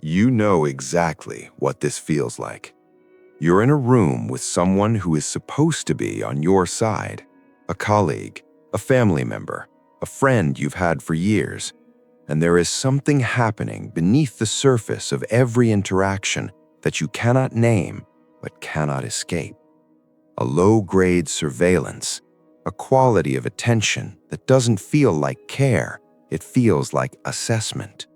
You know exactly what this feels like. You're in a room with someone who is supposed to be on your side, a colleague, a family member, a friend you've had for years, and there is something happening beneath the surface of every interaction that you cannot name but cannot escape. A low-grade surveillance, a quality of attention that doesn't feel like care, it feels like assessment.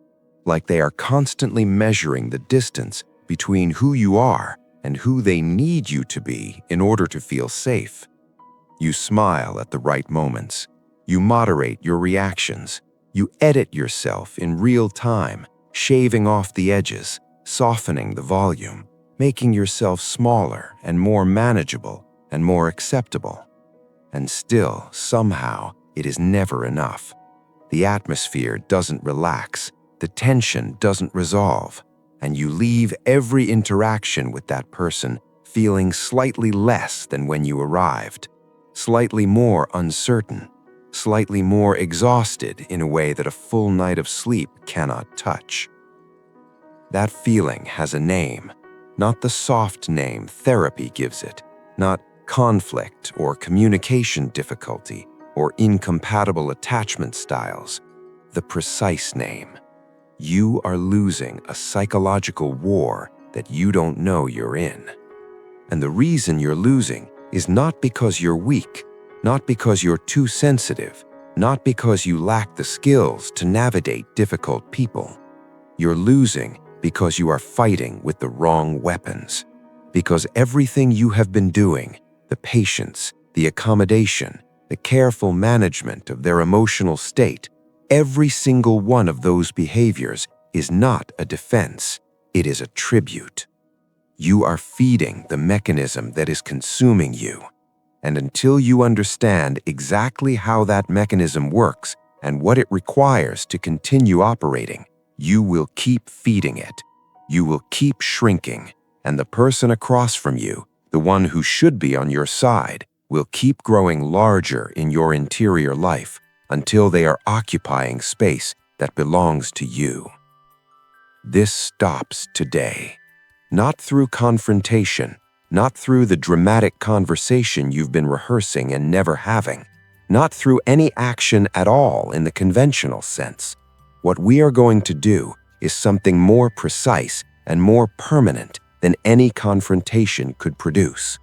Like they are constantly measuring the distance between who you are and who they need you to be in order to feel safe. You smile at the right moments. You moderate your reactions. You edit yourself in real time, shaving off the edges, softening the volume, making yourself smaller and more manageable and more acceptable. And still, somehow, it is never enough. The atmosphere doesn't relax. The tension doesn't resolve, and you leave every interaction with that person feeling slightly less than when you arrived, slightly more uncertain, slightly more exhausted in a way that a full night of sleep cannot touch. That feeling has a name, not the soft name therapy gives it, not conflict or communication difficulty or incompatible attachment styles, the precise name. You are losing a psychological war that you don't know you're in. And the reason you're losing is not because you're weak, not because you're too sensitive, not because you lack the skills to navigate difficult people. You're losing because you are fighting with the wrong weapons. Because everything you have been doing, the patience, the accommodation, the careful management of their emotional state, every single one of those behaviors is not a defense, it is a tribute. You are feeding the mechanism that is consuming you. And until you understand exactly how that mechanism works and what it requires to continue operating, you will keep feeding it. You will keep shrinking, and the person across from you, the one who should be on your side, will keep growing larger in your interior life, until they are occupying space that belongs to you. This stops today. Not through confrontation, not through the dramatic conversation you've been rehearsing and never having, not through any action at all in the conventional sense. What we are going to do is something more precise and more permanent than any confrontation could produce.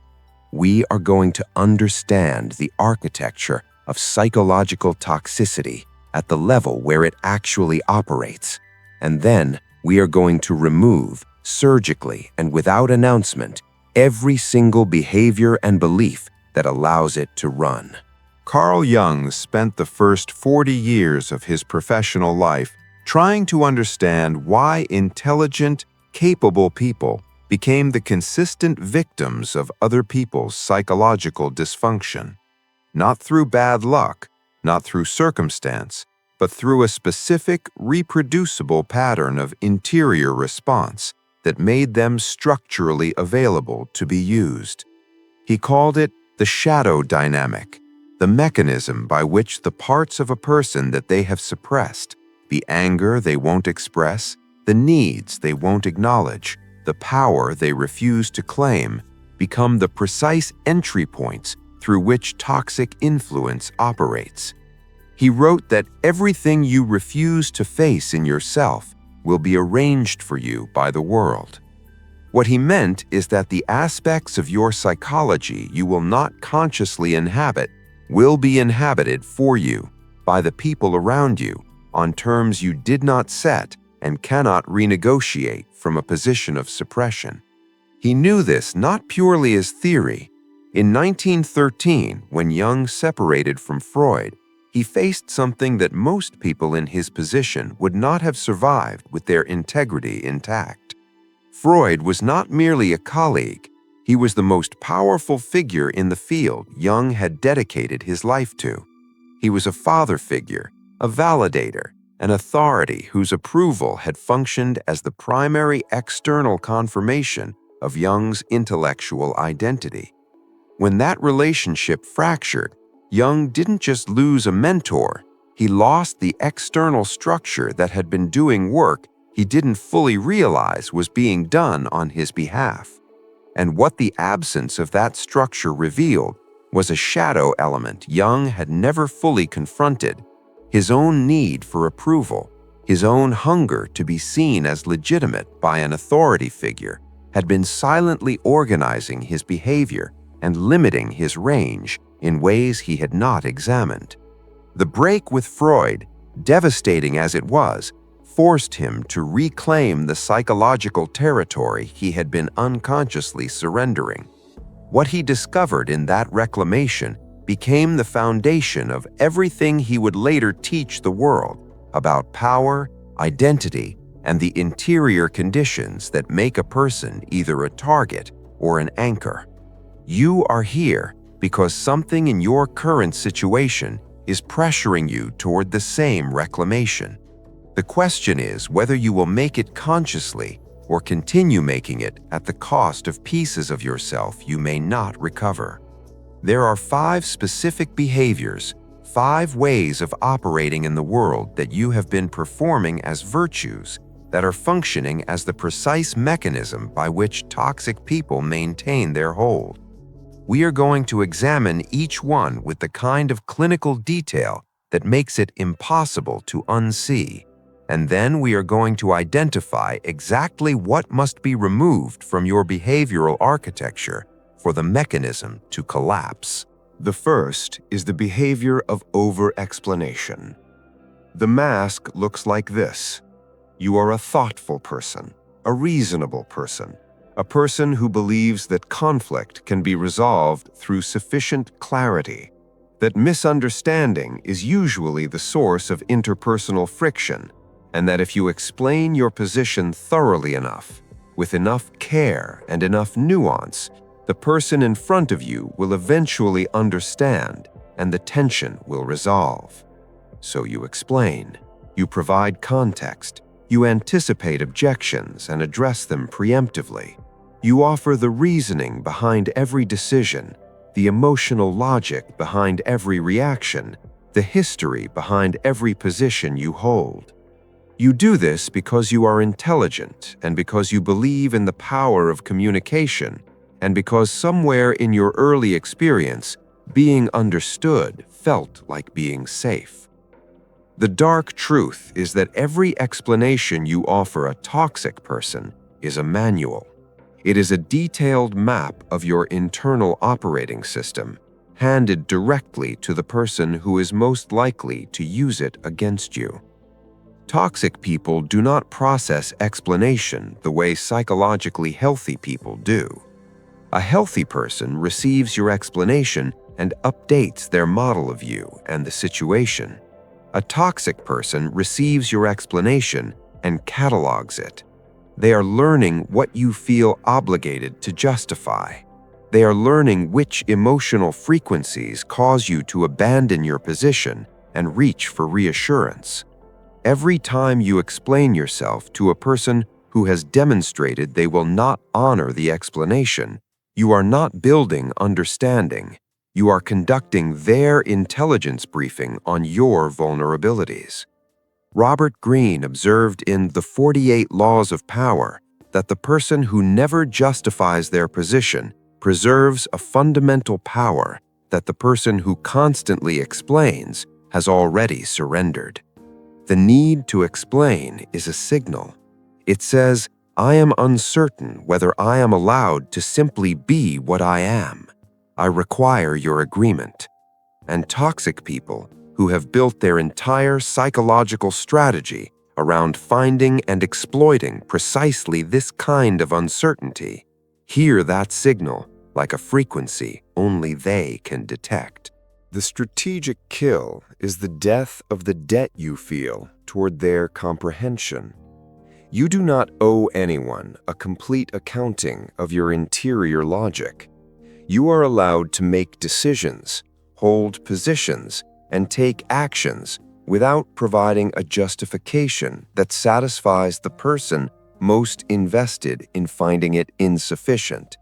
We are going to understand the architecture of psychological toxicity at the level where it actually operates. And then we are going to remove, surgically and without announcement, every single behavior and belief that allows it to run. Carl Jung spent the first 40 years of his professional life trying to understand why intelligent, capable people became the consistent victims of other people's psychological dysfunction. Not through bad luck, not through circumstance, but through a specific, reproducible pattern of interior response that made them structurally available to be used. He called it the shadow dynamic, the mechanism by which the parts of a person that they have suppressed, the anger they won't express, the needs they won't acknowledge, the power they refuse to claim, become the precise entry points through which toxic influence operates. He wrote that everything you refuse to face in yourself will be arranged for you by the world. What he meant is that the aspects of your psychology you will not consciously inhabit will be inhabited for you by the people around you on terms you did not set and cannot renegotiate from a position of suppression. He knew this not purely as theory. In 1913, when Jung separated from Freud, he faced something that most people in his position would not have survived with their integrity intact. Freud was not merely a colleague, he was the most powerful figure in the field Jung had dedicated his life to. He was a father figure, a validator, an authority whose approval had functioned as the primary external confirmation of Jung's intellectual identity. When that relationship fractured, Jung didn't just lose a mentor, he lost the external structure that had been doing work he didn't fully realize was being done on his behalf. And what the absence of that structure revealed was a shadow element Jung had never fully confronted: his own need for approval, his own hunger to be seen as legitimate by an authority figure, had been silently organizing his behavior and limiting his range in ways he had not examined. The break with Freud, devastating as it was, forced him to reclaim the psychological territory he had been unconsciously surrendering. What he discovered in that reclamation became the foundation of everything he would later teach the world about power, identity, and the interior conditions that make a person either a target or an anchor. You are here because something in your current situation is pressuring you toward the same reclamation. The question is whether you will make it consciously or continue making it at the cost of pieces of yourself you may not recover. There are 5 specific behaviors, 5 ways of operating in the world that you have been performing as virtues that are functioning as the precise mechanism by which toxic people maintain their hold. We are going to examine each one with the kind of clinical detail that makes it impossible to unsee. And then we are going to identify exactly what must be removed from your behavioral architecture for the mechanism to collapse. The first is the behavior of overexplanation. The mask looks like this. You are a thoughtful person, a reasonable person, a person who believes that conflict can be resolved through sufficient clarity, that misunderstanding is usually the source of interpersonal friction, and that if you explain your position thoroughly enough, with enough care and enough nuance, the person in front of you will eventually understand and the tension will resolve. So you explain, you provide context, you anticipate objections and address them preemptively. You offer the reasoning behind every decision, the emotional logic behind every reaction, the history behind every position you hold. You do this because you are intelligent and because you believe in the power of communication, and because somewhere in your early experience, being understood felt like being safe. The dark truth is that every explanation you offer a toxic person is a manual. It is a detailed map of your internal operating system, handed directly to the person who is most likely to use it against you. Toxic people do not process explanation the way psychologically healthy people do. A healthy person receives your explanation and updates their model of you and the situation. A toxic person receives your explanation and catalogs it. They are learning what you feel obligated to justify. They are learning which emotional frequencies cause you to abandon your position and reach for reassurance. Every time you explain yourself to a person who has demonstrated they will not honor the explanation, you are not building understanding. You are conducting their intelligence briefing on your vulnerabilities. Robert Greene observed in The 48 Laws of Power that the person who never justifies their position preserves a fundamental power that the person who constantly explains has already surrendered. The need to explain is a signal. It says, I am uncertain whether I am allowed to simply be what I am. I require your agreement. And toxic people who have built their entire psychological strategy around finding and exploiting precisely this kind of uncertainty hear that signal like a frequency only they can detect. The strategic kill is the death of the debt you feel toward their comprehension. You do not owe anyone a complete accounting of your interior logic. You are allowed to make decisions, hold positions, and take actions without providing a justification that satisfies the person most invested in finding it insufficient.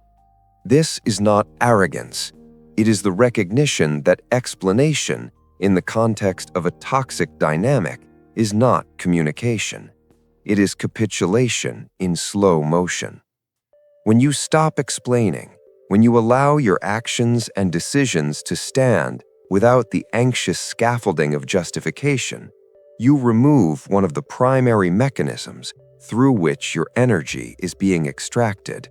This is not arrogance. It is the recognition that explanation, in the context of a toxic dynamic, is not communication. It is capitulation in slow motion. When you stop explaining, when you allow your actions and decisions to stand without the anxious scaffolding of justification, you remove one of the primary mechanisms through which your energy is being extracted.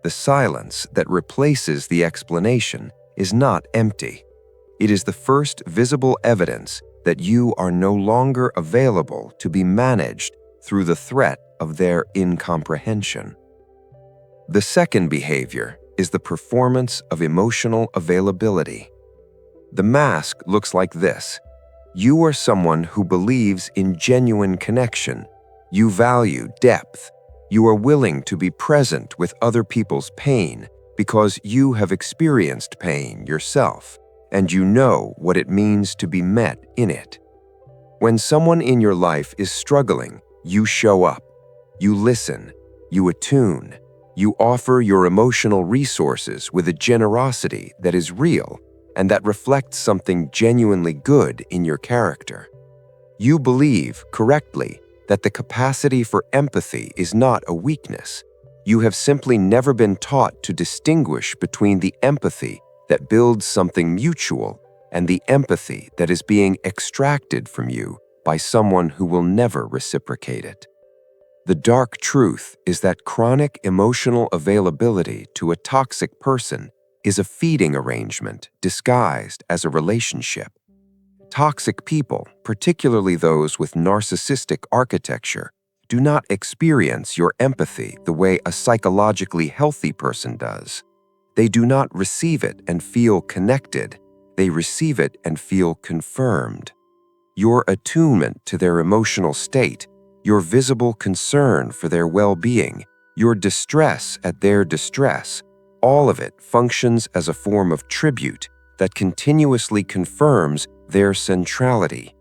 The silence that replaces the explanation is not empty. It is the first visible evidence that you are no longer available to be managed through the threat of their incomprehension. The second behavior is the performance of emotional availability. The mask looks like this. You are someone who believes in genuine connection. You value depth. You are willing to be present with other people's pain because you have experienced pain yourself, and you know what it means to be met in it. When someone in your life is struggling, you show up. You listen. You attune. You offer your emotional resources with a generosity that is real and that reflects something genuinely good in your character. You believe, correctly, that the capacity for empathy is not a weakness. You have simply never been taught to distinguish between the empathy that builds something mutual and the empathy that is being extracted from you by someone who will never reciprocate it. The dark truth is that chronic emotional availability to a toxic person is a feeding arrangement disguised as a relationship. Toxic people, particularly those with narcissistic architecture, do not experience your empathy the way a psychologically healthy person does. They do not receive it and feel connected. They receive it and feel confirmed. Your attunement to their emotional state, your visible concern for their well-being, your distress at their distress, all of it functions as a form of tribute that continuously confirms their centrality.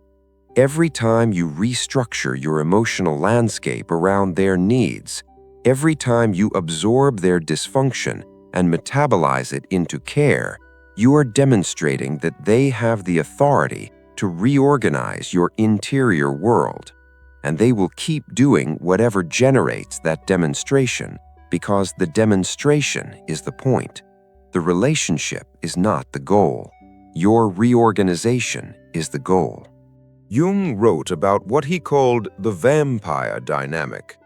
Every time you restructure your emotional landscape around their needs, every time you absorb their dysfunction and metabolize it into care, you are demonstrating that they have the authority to reorganize your interior world. And they will keep doing whatever generates that demonstration, because the demonstration is the point. The relationship is not the goal. Your reorganization is the goal. Jung wrote about what he called the vampire dynamic,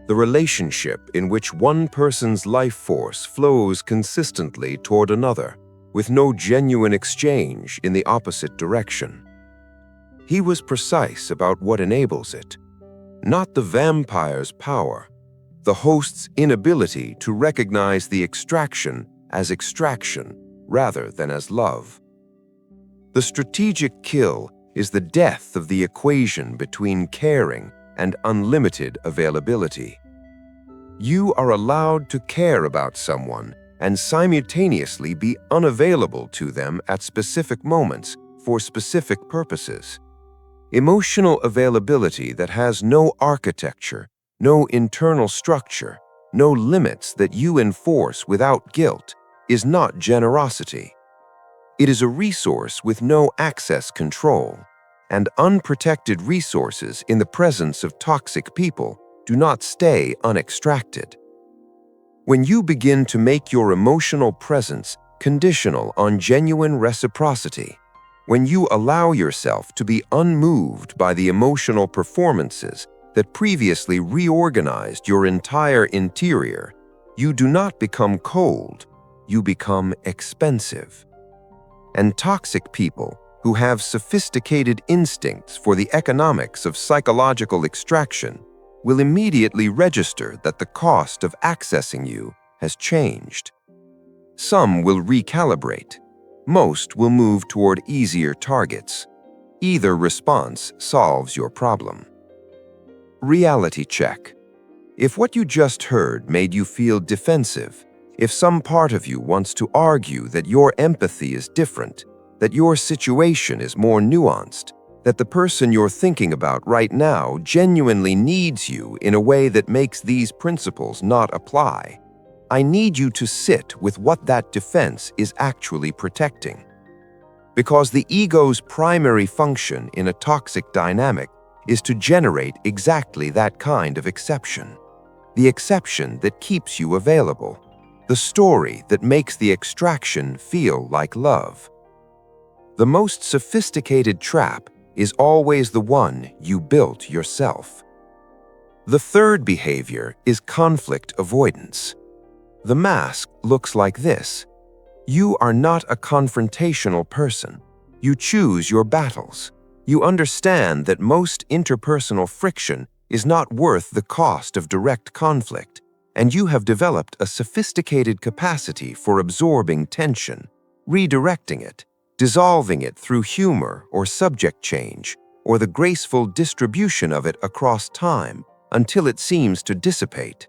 the relationship in which one person's life force flows consistently toward another, with no genuine exchange in the opposite direction. He was precise about what enables it. Not the vampire's power, the host's inability to recognize the extraction as extraction rather than as love. The strategic kill is the death of the equation between caring and unlimited availability. You are allowed to care about someone and simultaneously be unavailable to them at specific moments for specific purposes. Emotional availability that has no architecture, no internal structure, no limits that you enforce without guilt, is not generosity. It is a resource with no access control, and unprotected resources in the presence of toxic people do not stay unextracted. When you begin to make your emotional presence conditional on genuine reciprocity, when you allow yourself to be unmoved by the emotional performances that previously reorganized your entire interior, you do not become cold, you become expensive. And toxic people who have sophisticated instincts for the economics of psychological extraction will immediately register that the cost of accessing you has changed. Some will recalibrate. Most will move toward easier targets. Either response solves your problem. Reality check. If what you just heard made you feel defensive, if some part of you wants to argue that your empathy is different, that your situation is more nuanced, that the person you're thinking about right now genuinely needs you in a way that makes these principles not apply, I need you to sit with what that defense is actually protecting. Because the ego's primary function in a toxic dynamic is to generate exactly that kind of exception. The exception that keeps you available. The story that makes the extraction feel like love. The most sophisticated trap is always the one you built yourself. The third behavior is conflict avoidance. The mask looks like this. You are not a confrontational person. You choose your battles. You understand that most interpersonal friction is not worth the cost of direct conflict, and you have developed a sophisticated capacity for absorbing tension, redirecting it, dissolving it through humor or subject change, or the graceful distribution of it across time until it seems to dissipate.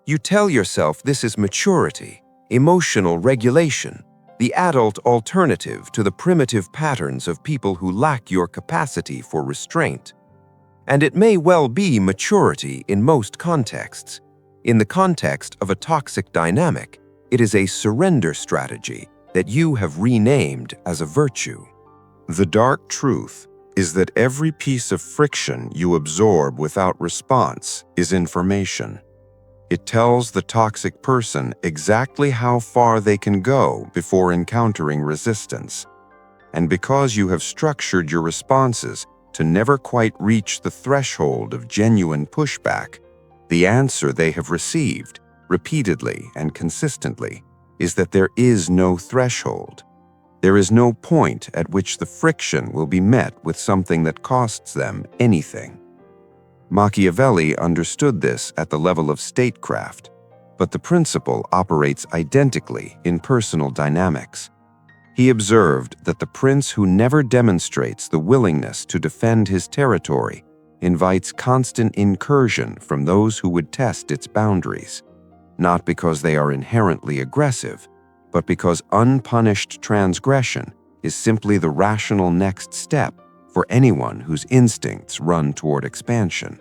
You tell yourself this is maturity, emotional regulation, the adult alternative to the primitive patterns of people who lack your capacity for restraint. And it may well be maturity in most contexts. In the context of a toxic dynamic, it is a surrender strategy that you have renamed as a virtue. The dark truth is that every piece of friction you absorb without response is information. It tells the toxic person exactly how far they can go before encountering resistance. And because you have structured your responses to never quite reach the threshold of genuine pushback, the answer they have received, repeatedly and consistently, is that there is no threshold. There is no point at which the friction will be met with something that costs them anything. Machiavelli understood this at the level of statecraft, but the principle operates identically in personal dynamics. He observed that the prince who never demonstrates the willingness to defend his territory invites constant incursion from those who would test its boundaries, not because they are inherently aggressive, but because unpunished transgression is simply the rational next step for anyone whose instincts run toward expansion.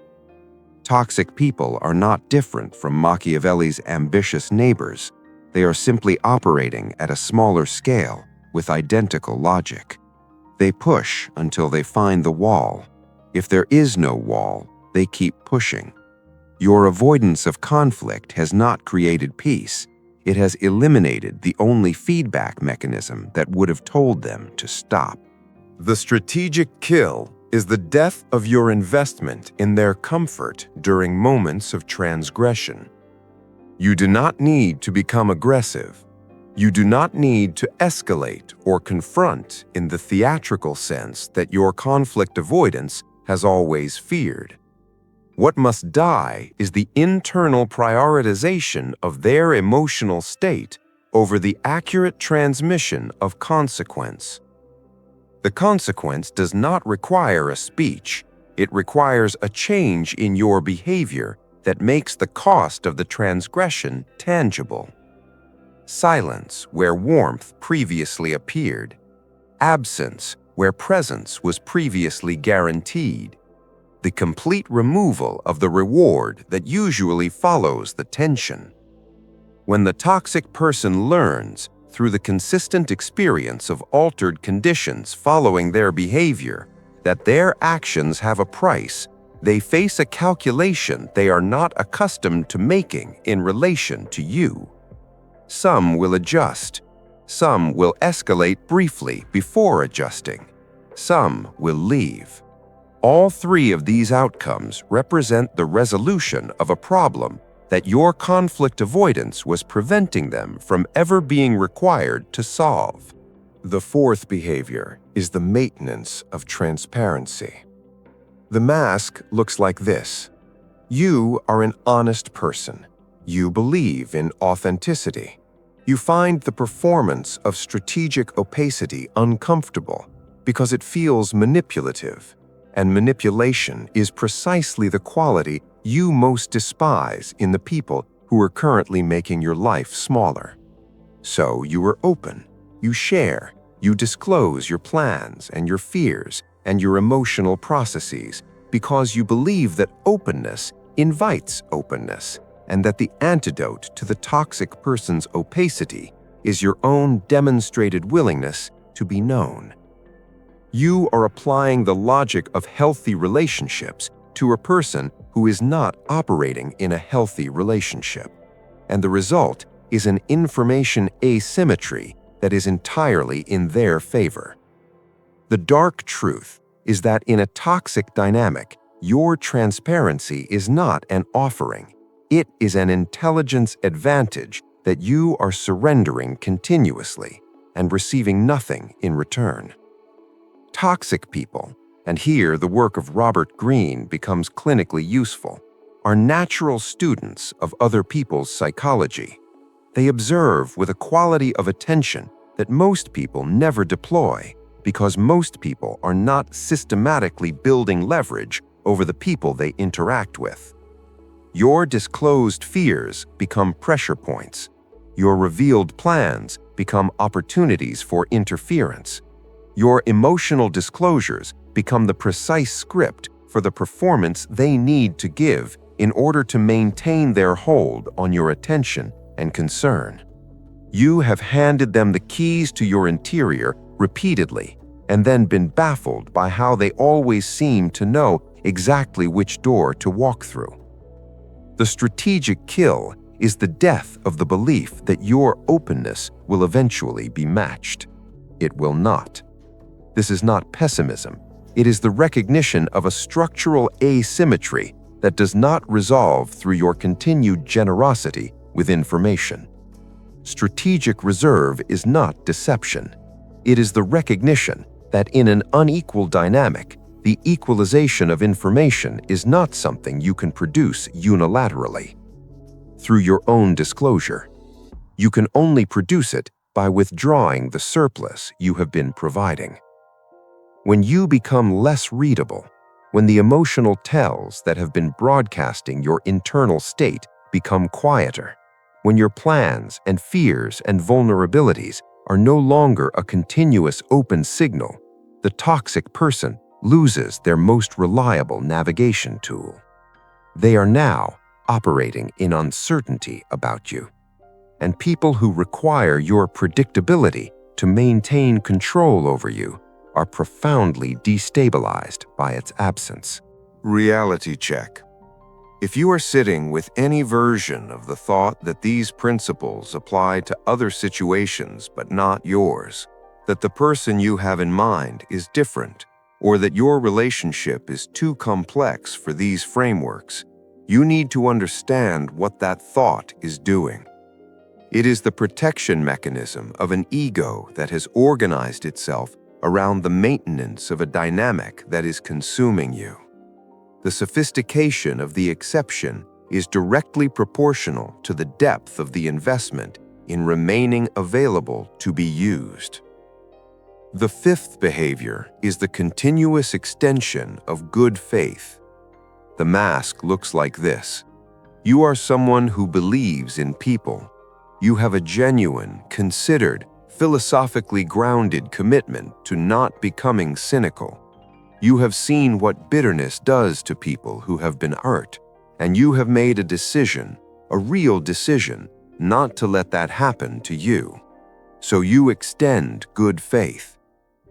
Toxic people are not different from Machiavelli's ambitious neighbors. They are simply operating at a smaller scale with identical logic. They push until they find the wall. If there is no wall, they keep pushing. Your avoidance of conflict has not created peace. It has eliminated the only feedback mechanism that would have told them to stop. The strategic kill is the death of your investment in their comfort during moments of transgression. You do not need to become aggressive. You do not need to escalate or confront in the theatrical sense that your conflict avoidance has always feared. What must die is the internal prioritization of their emotional state over the accurate transmission of consequence. The consequence does not require a speech. It requires a change in your behavior that makes the cost of the transgression tangible. Silence where warmth previously appeared. Absence where presence was previously guaranteed. The complete removal of the reward that usually follows the tension. When the toxic person learns, through the consistent experience of altered conditions following their behavior, that their actions have a price, they face a calculation they are not accustomed to making in relation to you. Some will adjust. Some will escalate briefly before adjusting. Some will leave. All three of these outcomes represent the resolution of a problem that your conflict avoidance was preventing them from ever being required to solve. The fourth behavior is the maintenance of transparency. The mask looks like this. You are an honest person. You believe in authenticity. You find the performance of strategic opacity uncomfortable because it feels manipulative, and manipulation is precisely the quality you most despise in the people who are currently making your life smaller. So you are open, you share, you disclose your plans and your fears and your emotional processes because you believe that openness invites openness, and that the antidote to the toxic person's opacity is your own demonstrated willingness to be known. You are applying the logic of healthy relationships to a person who is not operating in a healthy relationship. And the result is an information asymmetry that is entirely in their favor. The dark truth is that in a toxic dynamic, your transparency is not an offering. It is an intelligence advantage that you are surrendering continuously and receiving nothing in return. Toxic people, and here the work of Robert Greene becomes clinically useful, are natural students of other people's psychology. They observe with a quality of attention that most people never deploy because most people are not systematically building leverage over the people they interact with. Your disclosed fears become pressure points. Your revealed plans become opportunities for interference. Your emotional disclosures become the precise script for the performance they need to give in order to maintain their hold on your attention and concern. You have handed them the keys to your interior repeatedly and then been baffled by how they always seem to know exactly which door to walk through. The strategic kill is the death of the belief that your openness will eventually be matched. It will not. This is not pessimism. It is the recognition of a structural asymmetry that does not resolve through your continued generosity with information. Strategic reserve is not deception. It is the recognition that in an unequal dynamic, the equalization of information is not something you can produce unilaterally. Through your own disclosure, you can only produce it by withdrawing the surplus you have been providing. When you become less readable, when the emotional tells that have been broadcasting your internal state become quieter, when your plans and fears and vulnerabilities are no longer a continuous open signal, the toxic person loses their most reliable navigation tool. They are now operating in uncertainty about you. And people who require your predictability to maintain control over you are profoundly destabilized by its absence. Reality check. If you are sitting with any version of the thought that these principles apply to other situations but not yours, that the person you have in mind is different, or that your relationship is too complex for these frameworks, you need to understand what that thought is doing. It is the protection mechanism of an ego that has organized itself around the maintenance of a dynamic that is consuming you. The sophistication of the exception is directly proportional to the depth of the investment in remaining available to be used. The fifth behavior is the continuous extension of good faith. The mask looks like this. You are someone who believes in people. You have a genuine, considered, philosophically grounded commitment to not becoming cynical. You have seen what bitterness does to people who have been hurt, and you have made a decision, a real decision, not to let that happen to you. So you extend good faith.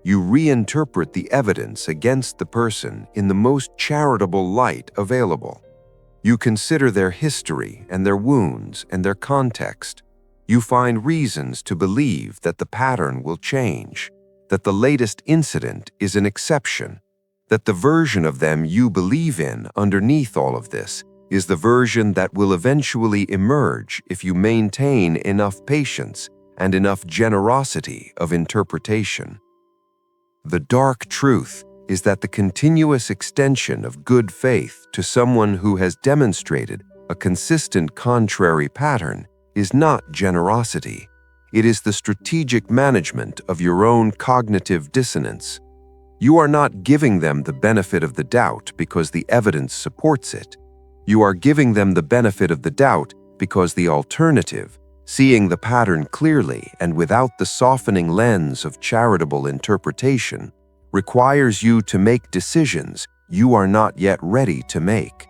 You reinterpret the evidence against the person in the most charitable light available. You consider their history and their wounds and their context. You find reasons to believe that the pattern will change, that the latest incident is an exception, that the version of them you believe in underneath all of this is the version that will eventually emerge if you maintain enough patience and enough generosity of interpretation. The dark truth is that the continuous extension of good faith to someone who has demonstrated a consistent contrary pattern is not generosity. It is the strategic management of your own cognitive dissonance. You are not giving them the benefit of the doubt because the evidence supports it. You are giving them the benefit of the doubt because the alternative, seeing the pattern clearly and without the softening lens of charitable interpretation, requires you to make decisions you are not yet ready to make.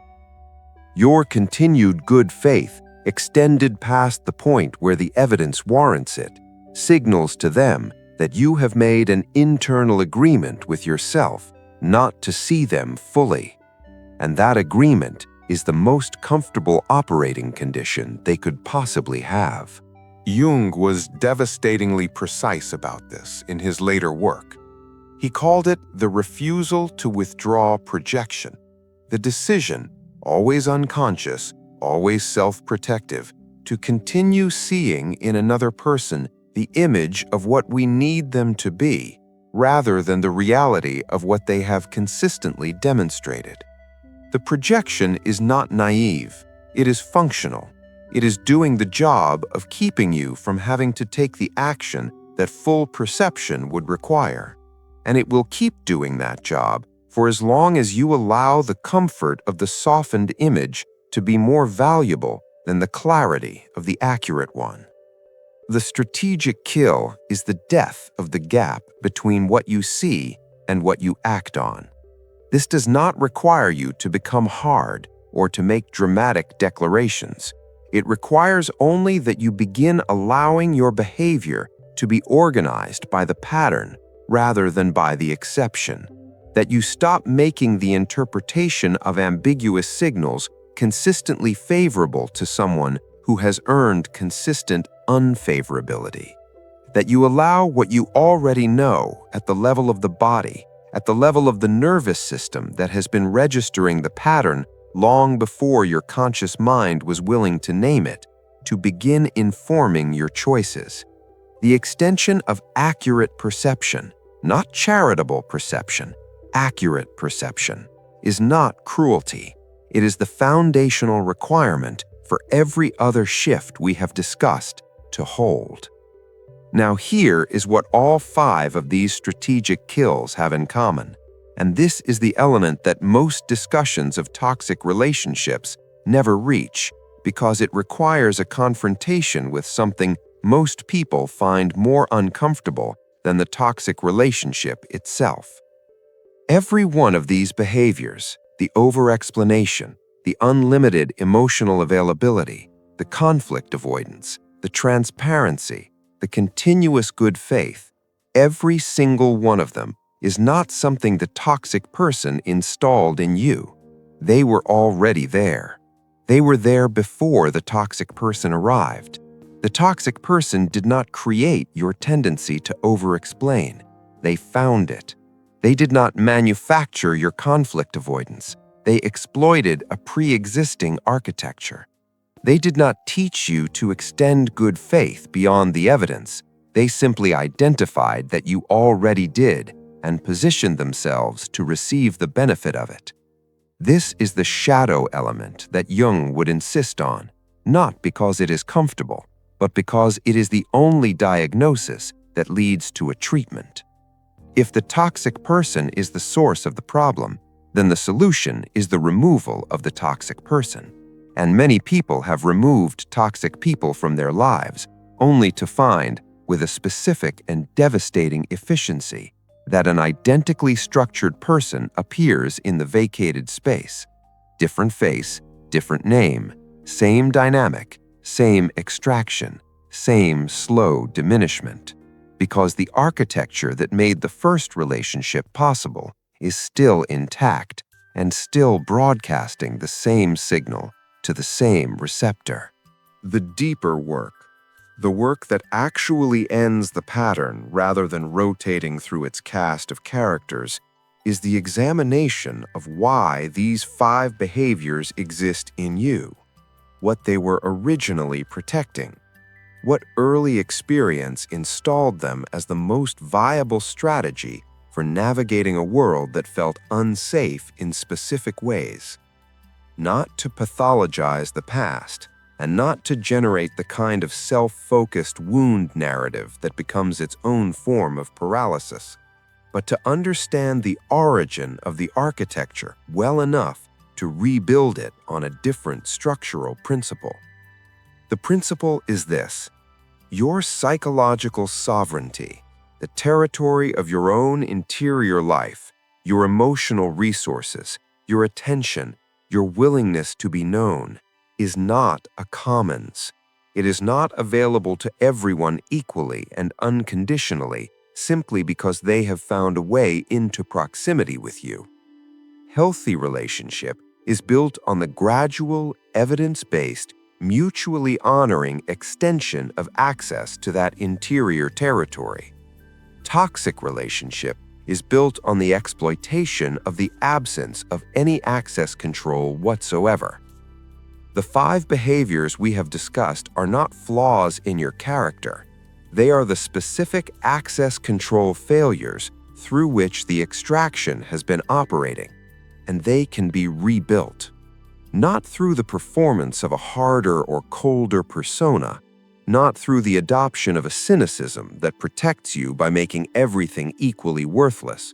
Your continued good faith, extended past the point where the evidence warrants it, signals to them that you have made an internal agreement with yourself not to see them fully. And that agreement is the most comfortable operating condition they could possibly have. Jung was devastatingly precise about this in his later work. He called it the refusal to withdraw projection, the decision, always unconscious, always self-protective, to continue seeing in another person the image of what we need them to be, rather than the reality of what they have consistently demonstrated. The projection is not naive, it is functional. It is doing the job of keeping you from having to take the action that full perception would require. And it will keep doing that job for as long as you allow the comfort of the softened image to be more valuable than the clarity of the accurate one. The strategic kill is the death of the gap between what you see and what you act on. This does not require you to become hard or to make dramatic declarations. It requires only that you begin allowing your behavior to be organized by the pattern rather than by the exception, that you stop making the interpretation of ambiguous signals consistently favorable to someone who has earned consistent unfavorability, that you allow what you already know at the level of the body, at the level of the nervous system that has been registering the pattern long before your conscious mind was willing to name it, to begin informing your choices. The extension of accurate perception, not charitable perception, accurate perception, is not cruelty. It is the foundational requirement for every other shift we have discussed to hold. Now here is what all 5 of these strategic kills have in common. And this is the element that most discussions of toxic relationships never reach, because it requires a confrontation with something most people find more uncomfortable than the toxic relationship itself. Every one of these behaviors, the overexplanation, the unlimited emotional availability, the conflict avoidance, the transparency, the continuous good faith, every single one of them is not something the toxic person installed in you. They were already there. They were there before the toxic person arrived. The toxic person did not create your tendency to overexplain. They found it. They did not manufacture your conflict avoidance. They exploited a pre-existing architecture. They did not teach you to extend good faith beyond the evidence. They simply identified that you already did and positioned themselves to receive the benefit of it. This is the shadow element that Jung would insist on, not because it is comfortable, but because it is the only diagnosis that leads to a treatment. If the toxic person is the source of the problem, then the solution is the removal of the toxic person. And many people have removed toxic people from their lives, only to find, with a specific and devastating efficiency, that an identically structured person appears in the vacated space. Different face, different name, same dynamic, same extraction, same slow diminishment. Because the architecture that made the first relationship possible is still intact and still broadcasting the same signal to the same receptor. The deeper work, the work that actually ends the pattern rather than rotating through its cast of characters, is the examination of why these 5 behaviors exist in you, what they were originally protecting, what early experience installed them as the most viable strategy for navigating a world that felt unsafe in specific ways. Not to pathologize the past, and not to generate the kind of self-focused wound narrative that becomes its own form of paralysis, but to understand the origin of the architecture well enough to rebuild it on a different structural principle. The principle is this: your psychological sovereignty, the territory of your own interior life, your emotional resources, your attention, your willingness to be known, is not a commons. It is not available to everyone equally and unconditionally simply because they have found a way into proximity with you. Healthy relationship is built on the gradual, evidence-based, mutually honoring extension of access to that interior territory. Toxic relationship is built on the exploitation of the absence of any access control whatsoever. The 5 behaviors we have discussed are not flaws in your character. They are the specific access control failures through which the extraction has been operating, and they can be rebuilt. Not through the performance of a harder or colder persona, not through the adoption of a cynicism that protects you by making everything equally worthless,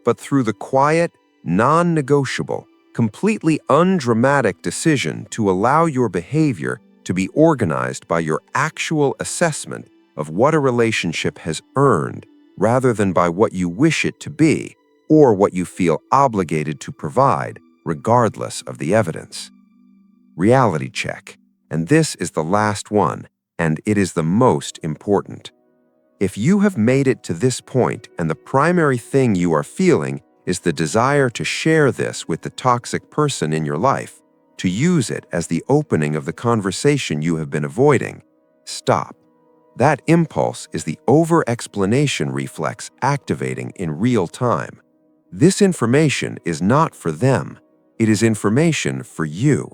but through the quiet, non-negotiable, completely undramatic decision to allow your behavior to be organized by your actual assessment of what a relationship has earned rather than by what you wish it to be or what you feel obligated to provide, regardless of the evidence. Reality check, and this is the last one, and it is the most important. If you have made it to this point and the primary thing you are feeling is the desire to share this with the toxic person in your life, to use it as the opening of the conversation you have been avoiding, stop. That impulse is the over-explanation reflex activating in real time. This information is not for them. It is information for you.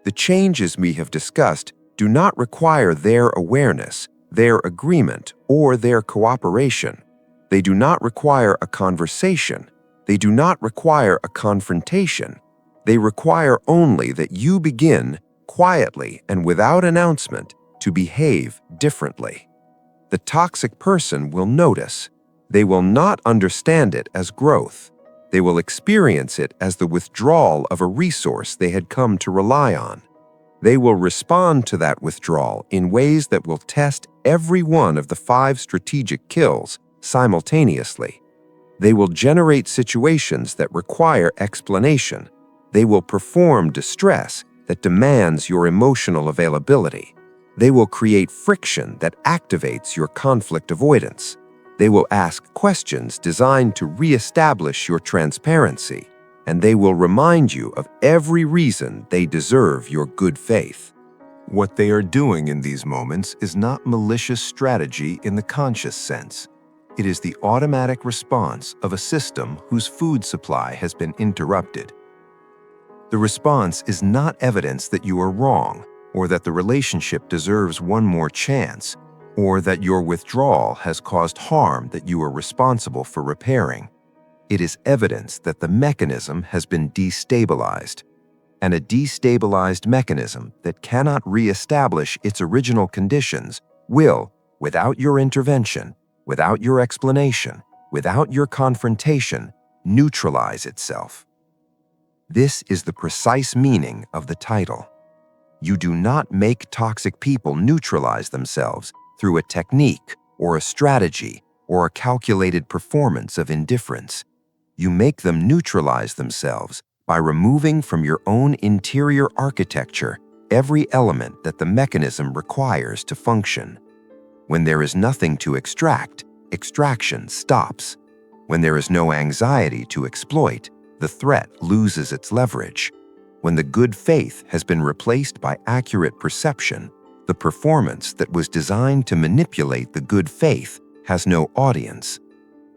The changes we have discussed do not require their awareness, their agreement, or their cooperation. They do not require a conversation. They do not require a confrontation. They require only that you begin, quietly and without announcement, to behave differently. The toxic person will notice. They will not understand it as growth. They will experience it as the withdrawal of a resource they had come to rely on. They will respond to that withdrawal in ways that will test every one of the 5 strategic kills simultaneously. They will generate situations that require explanation. They will perform distress that demands your emotional availability. They will create friction that activates your conflict avoidance. They will ask questions designed to reestablish your transparency, and they will remind you of every reason they deserve your good faith. What they are doing in these moments is not malicious strategy in the conscious sense. It is the automatic response of a system whose food supply has been interrupted. The response is not evidence that you are wrong, or that the relationship deserves one more chance, or that your withdrawal has caused harm that you are responsible for repairing. It is evidence that the mechanism has been destabilized, and a destabilized mechanism that cannot reestablish its original conditions will, without your intervention, without your explanation, without your confrontation, neutralize itself. This is the precise meaning of the title. You do not make toxic people neutralize themselves through a technique or a strategy or a calculated performance of indifference. You make them neutralize themselves by removing from your own interior architecture every element that the mechanism requires to function. When there is nothing to extract, extraction stops. When there is no anxiety to exploit, the threat loses its leverage. When the good faith has been replaced by accurate perception, the performance that was designed to manipulate the good faith has no audience.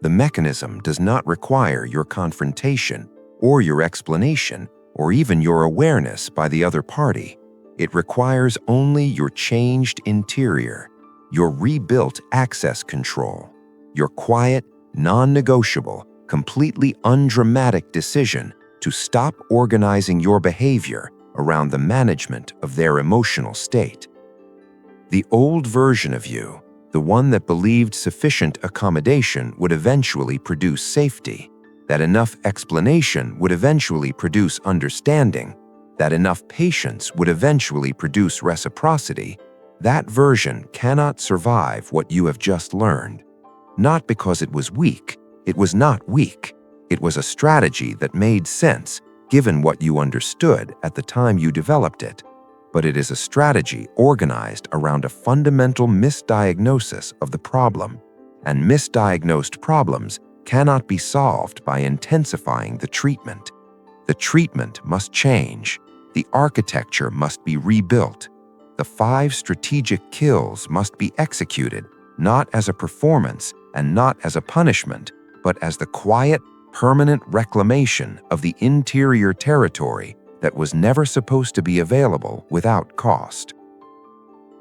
The mechanism does not require your confrontation or your explanation or even your awareness by the other party. It requires only your changed interior, your rebuilt access control, your quiet, non-negotiable, completely undramatic decision to stop organizing your behavior around the management of their emotional state. The old version of you, the one that believed sufficient accommodation would eventually produce safety, that enough explanation would eventually produce understanding, that enough patience would eventually produce reciprocity, that version cannot survive what you have just learned. Not because it was weak. It was not weak. It was a strategy that made sense given what you understood at the time you developed it. But it is a strategy organized around a fundamental misdiagnosis of the problem. and misdiagnosed problems cannot be solved by intensifying the treatment. The treatment must change. The architecture must be rebuilt. The 5 strategic kills must be executed, not as a performance and not as a punishment, but as the quiet, permanent reclamation of the interior territory that was never supposed to be available without cost.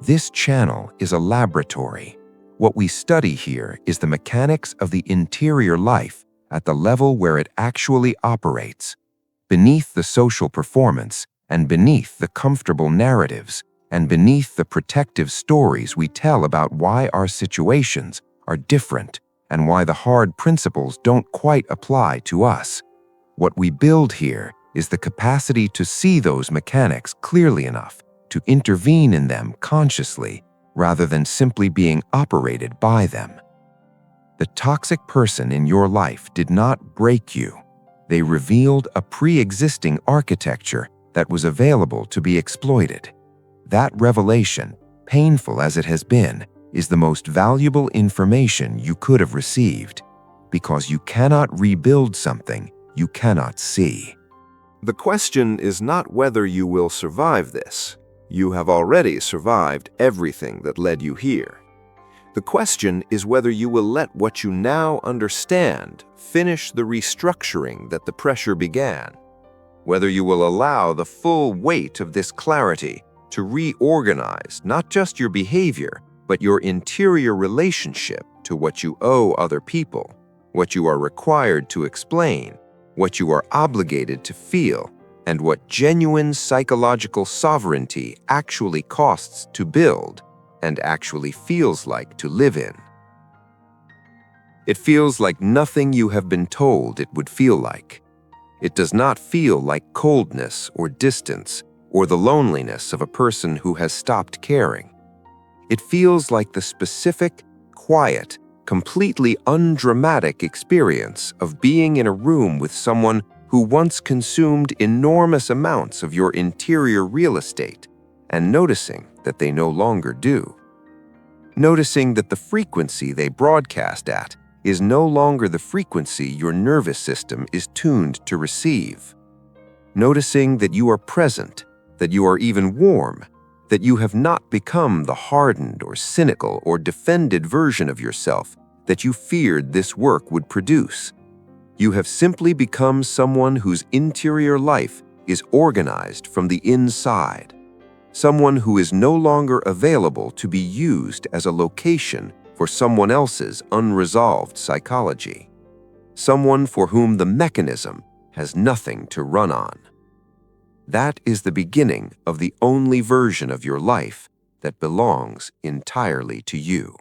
This channel is a laboratory. What we study here is the mechanics of the interior life at the level where it actually operates, beneath the social performance and beneath the comfortable narratives and beneath the protective stories we tell about why our situations are different and why the hard principles don't quite apply to us. What we build here is the capacity to see those mechanics clearly enough to intervene in them consciously rather than simply being operated by them. The toxic person in your life did not break you. They revealed a pre-existing architecture that was available to be exploited. That revelation, painful as it has been, is the most valuable information you could have received, because you cannot rebuild something you cannot see. The question is not whether you will survive this. You have already survived everything that led you here. The question is whether you will let what you now understand finish the restructuring that the pressure began. Whether you will allow the full weight of this clarity to reorganize not just your behavior, but your interior relationship to what you owe other people, what you are required to explain, what you are obligated to feel, and what genuine psychological sovereignty actually costs to build and actually feels like to live in. It feels like nothing you have been told it would feel like. It does not feel like coldness or distance or the loneliness of a person who has stopped caring. It feels like the specific, quiet, completely undramatic experience of being in a room with someone who once consumed enormous amounts of your interior real estate and noticing that they no longer do. Noticing that the frequency they broadcast at is no longer the frequency your nervous system is tuned to receive. Noticing that you are present, that you are even warm, that you have not become the hardened or cynical or defended version of yourself that you feared this work would produce. You have simply become someone whose interior life is organized from the inside. Someone who is no longer available to be used as a location for someone else's unresolved psychology. Someone for whom the mechanism has nothing to run on. That is the beginning of the only version of your life that belongs entirely to you.